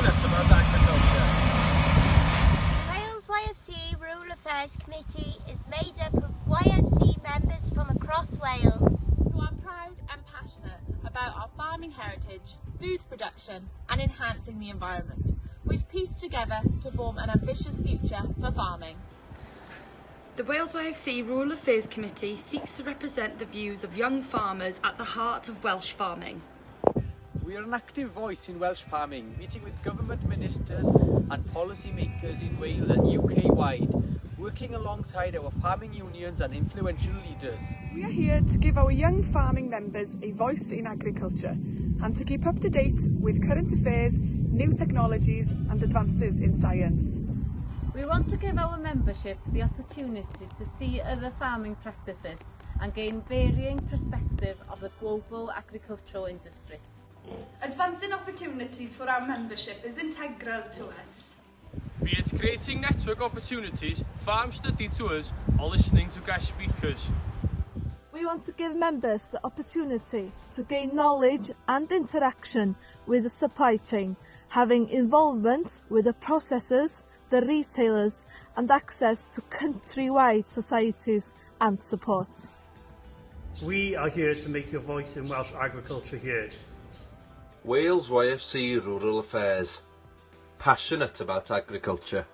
passionate about agriculture. Wales YFC Rural Affairs Committee is made up of YFC members from across Wales who are proud and passionate about our farming heritage, food production and enhancing the environment. We've pieced together to form an ambitious future for farming. The Wales YFC Rural Affairs Committee seeks to represent the views of young farmers at the heart of Welsh farming. We are an active voice in Welsh farming, meeting with government ministers and policy makers in Wales and UK-wide, working alongside our farming unions and influential leaders. We are here to give our young farming members a voice in agriculture and to keep up to date with current affairs, new technologies and advances in science. We want to give our membership the opportunity to see other farming practices and gain varying perspective of the global agricultural industry. Advancing opportunities for our membership is integral to us. Be it creating network opportunities, farm study tours or listening to guest speakers. We want to give members the opportunity to gain knowledge and interaction with the supply chain, having involvement with the processors, the retailers and access to countrywide societies and support. We are here to make your voice in Welsh agriculture heard. Wales YFC Rural Affairs, passionate about agriculture.